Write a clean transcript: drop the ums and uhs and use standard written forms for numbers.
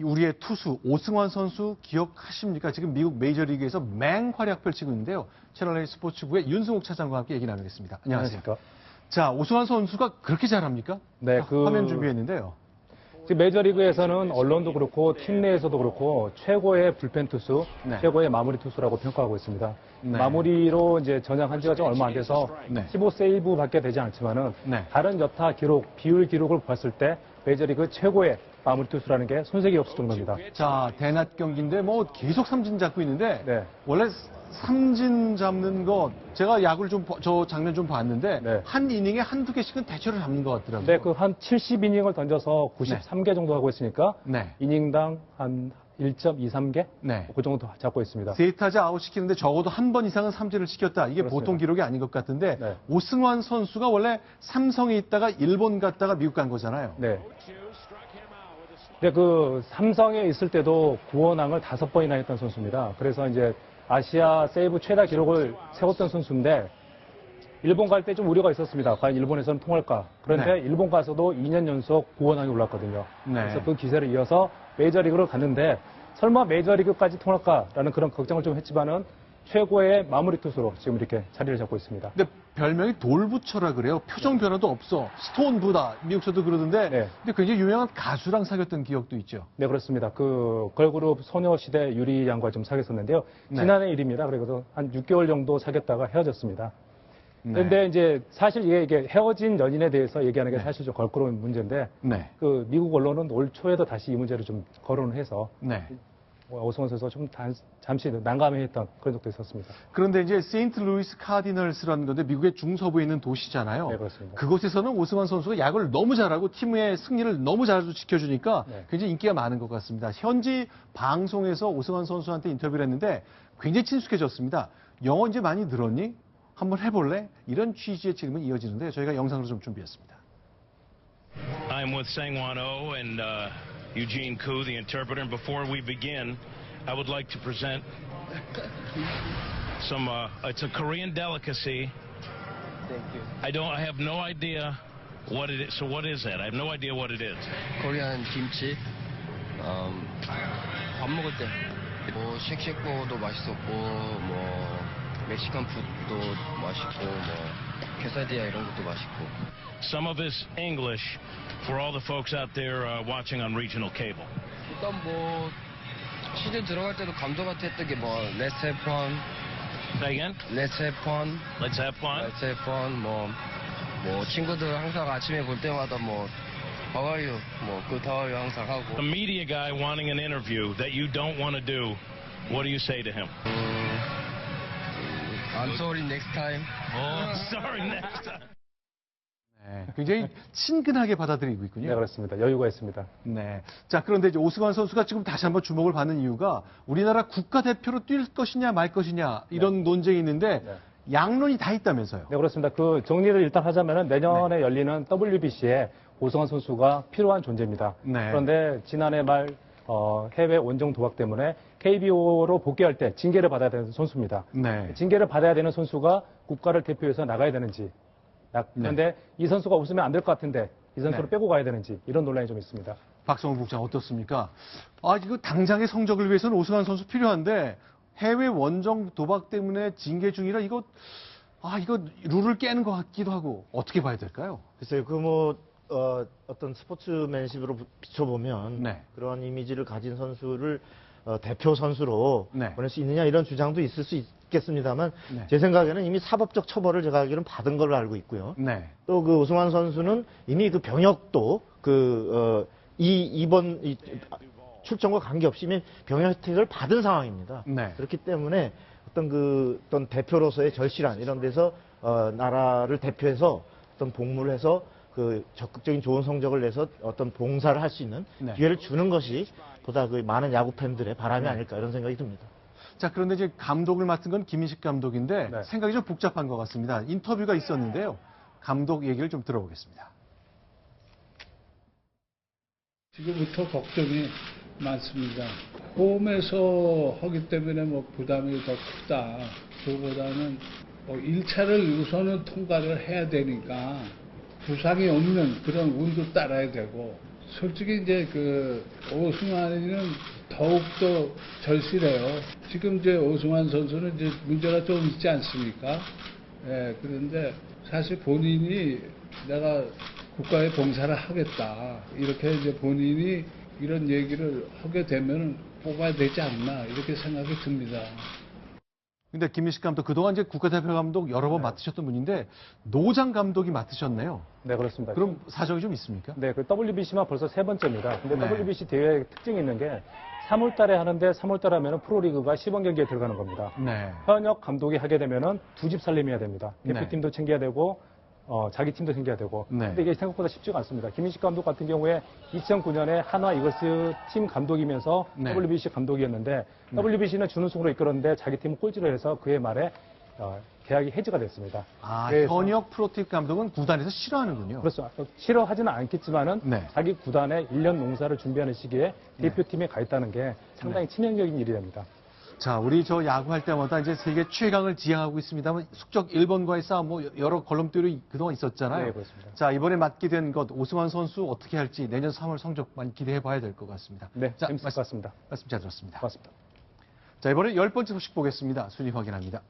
우리의 투수 오승환 선수 기억하십니까? 지금 미국 메이저리그에서 맹활약 펼치고 있는데요. 채널A 스포츠부의 윤승욱 차장과 함께 얘기 나누겠습니다. 안녕하세요. 자, 오승환 선수가 그렇게 잘합니까? 네, 화면 준비했는데요. 지금 메이저리그에서는 언론도 그렇고 팀 내에서도 그렇고 최고의 불펜 투수, 네. 최고의 마무리 투수라고 평가하고 있습니다. 네. 마무리로 이제 전향한 지가 좀 얼마 안 돼서 네. 15세이브밖에 되지 않지만은 네. 다른 여타 기록, 비율 기록을 봤을 때 메이저리그 최고의 마무리 투수라는 게 손색이 없을 정도입니다. 자, 대낮 경기인데 뭐 계속 삼진 잡고 있는데 네. 원래 삼진 잡는 거 제가 야구를 저 장면 좀 봤는데 네. 한 이닝에 한두 개씩은 대체로 잡는 것 같더라고요. 네, 그 한 70이닝을 던져서 93개 정도 하고 있으니까 네. 이닝당 한 1.23개? 네. 그 정도 잡고 있습니다. 세 타자 아웃 시키는데 적어도 한 번 이상은 삼진을 시켰다. 이게 그렇습니다. 보통 기록이 아닌 것 같은데 네. 오승환 선수가 원래 삼성에 있다가 일본 갔다가 미국 간 거잖아요. 네. 근데 그 삼성에 있을 때도 구원왕을 5번이나 했던 선수입니다. 그래서 이제 아시아 세이브 최다 기록을 세웠던 선수인데 일본 갈 때 좀 우려가 있었습니다. 과연 일본에서는 통할까? 그런데 네. 일본 가서도 2년 연속 구원왕이 올랐거든요. 네. 그래서 그 기세를 이어서 메이저리그로 갔는데 설마 메이저리그까지 통할까라는 그런 걱정을 좀 했지만은 최고의 마무리 투수로 지금 이렇게 자리를 잡고 있습니다. 근데 별명이 돌부처라 그래요. 표정 변화도 없어. 스톤부다. 미국서도 그러던데. 네. 근데 굉장히 유명한 가수랑 사귀었던 기억도 있죠. 네, 그렇습니다. 그 걸그룹 소녀시대 유리 양과 좀 사귀었었는데요. 네. 지난해 일입니다. 그래서 한 6개월 정도 사귀었다가 헤어졌습니다. 네. 그런데 이제 사실 이게 헤어진 연인에 대해서 얘기하는 게 사실 좀 걸크러운 문제인데 네. 그 미국 언론은 올 초에도 다시 이 문제를 좀 거론을 해서 네. 오승환 선수가 좀 잠시 난감해했던 그런 적도 있었습니다. 그런데 이제 세인트루이스 카디널스라는 건데 미국의 중서부에 있는 도시잖아요. 네, 그렇습니다. 그곳에서는 오승환 선수가 야구를 너무 잘하고 팀의 승리를 너무 잘 지켜주니까 네. 굉장히 인기가 많은 것 같습니다. 현지 방송에서 오승환 선수한테 인터뷰를 했는데 굉장히 친숙해졌습니다. 영어 이제 많이 늘었니? 한번 해볼래? 이런 취지의 질문이 이어지는데 저희가 영상으로 좀 준비했습니다. I'm with Sang-Won Oh and Eugene Koo, the interpreter. And before we begin, I would like to present some, it's a Korean delicacy. Thank you. I have no idea what it is. So what is that? I have no idea what it is. 코리안 김치. 밥 먹을 때 뭐 쉑쉑버거도 맛있었고 뭐 멕시칸 푸드도 맛있고 뭐 quesadilla 이런 것도 맛있고. Some of it's English for all the folks out there watching on regional cable. 일단 뭐 시즌 들어갈 때도 감독한테 했던 게 뭐 Let's have fun, Say again? Let's have fun, Let's have fun. Let's have fun. 뭐 친구들 항상 아침에 볼 때마다 뭐 How are you? 뭐 Good how are you 항상 하고. A media guy wanting an interview that you don't want to do, what do you say to him? I'm sorry next time. Oh, sorry, next time. 네, 굉장히 친근하게 받아들이고 있군요. 네, 그렇습니다. 여유가 있습니다. 네. 자, 그런데 이제 오승환 선수가 지금 다시 한번 주목을 받는 이유가 우리나라 국가대표로 뛸 것이냐 말 것이냐 이런 논쟁이 있는데 네. 양론이 다 있다면서요. 네, 그렇습니다. 그 정리를 일단 하자면은 내년에 열리는 WBC에 오승환 선수가 필요한 존재입니다. 네. 그런데 지난해 말 해외 원정 도박 때문에 KBO로 복귀할 때 징계를 받아야 되는 선수입니다. 네. 징계를 받아야 되는 선수가 국가를 대표해서 나가야 되는지. 그런데 이 선수가 웃으면 안 될 것 같은데 이 선수를 네. 빼고 가야 되는지 이런 논란이 좀 있습니다. 박성훈 국장 어떻습니까? 아, 이거 당장의 성적을 위해서는 오승환 선수 필요한데 해외 원정 도박 때문에 징계 중이라 이거 룰을 깨는 것 같기도 하고 어떻게 봐야 될까요? 글쎄요, 어떤 스포츠맨십으로 비춰보면 네. 그런 이미지를 가진 선수를 대표 선수로 네. 보낼 수 있느냐 이런 주장도 있을 수 있겠습니다만 네. 제 생각에는 이미 사법적 처벌을 제가 알기로는 받은 걸로 알고 있고요. 네. 또 그 오승환 선수는 이미 그 병역도 이번 출전과 관계없이 이미 병역 혜택을 받은 상황입니다. 네. 그렇기 때문에 어떤 대표로서의 절실한 이런 데서 나라를 대표해서 어떤 복무를 해서 그 적극적인 좋은 성적을 내서 어떤 봉사를 할 수 있는 네. 기회를 주는 것이 보다 그 많은 야구 팬들의 바람이 네. 아닐까 이런 생각이 듭니다. 자, 그런데 이제 감독을 맡은 건 김인식 감독인데 네. 생각이 좀 복잡한 것 같습니다. 인터뷰가 있었는데요. 감독 얘기를 좀 들어보겠습니다. 지금부터 걱정이 많습니다. 홈에서 하기 때문에 뭐 부담이 더 크다. 그보다는 1차를 우선은 통과를 해야 되니까 부상이 없는 그런 운도 따라야 되고 솔직히 이제 그 오승환이는 더욱더 절실해요. 지금 이제 오승환 선수는 이제 문제가 좀 있지 않습니까? 예, 그런데 사실 본인이 내가 국가에 봉사를 하겠다. 이렇게 이제 본인이 이런 얘기를 하게 되면 뽑아야 되지 않나. 이렇게 생각이 듭니다. 근데 김민식 감독 그동안 이제 국가대표 감독 여러 번 맡으셨던 분인데 노장 감독이 맡으셨네요. 네, 그렇습니다. 그럼 사정이 좀 있습니까? 네, 그 WBC만 벌써 3번째입니다. 근데 네. WBC 대회 특징이 있는 게 3월 달에 하는데 3월 달에 하면은 프로리그가 시범 경기에 들어가는 겁니다. 네. 현역 감독이 하게 되면은 두 집 살림해야 됩니다. 네. 대표팀도 챙겨야 되고 자기 팀도 챙겨야 되고. 네. 근데 이게 생각보다 쉽지가 않습니다. 김민식 감독 같은 경우에 2009년에 한화 이글스 팀 감독이면서 네. WBC 감독이었는데 WBC는 준우승으로 이끌었는데 자기 팀은 꼴찌를 해서 그해 말에 계약이 해지가 됐습니다. 아, 그래서- 현역 프로팀 감독은 구단에서 싫어하는군요. 그렇죠. 싫어하지는 않겠지만은 네. 자기 구단의 1년 농사를 준비하는 시기에 대표팀에 가 있다는 게 상당히 치명적인 일이 됩니다. 자, 우리 저 야구할 때마다 이제 세계 최강을 지향하고 있습니다만 숙적 1번과의 싸움 뭐 여러 걸림돌이 그동안 있었잖아요. 네, 그렇습니다. 자, 이번에 맡게 된 것 오승환 선수 어떻게 할지 내년 3월 성적만 기대해 봐야 될 것 같습니다. 네, 자, 재밌을 것 같습니다. 말씀 잘 들었습니다. 고맙습니다. 자, 이번에 10번째 소식 보겠습니다. 순위 확인합니다.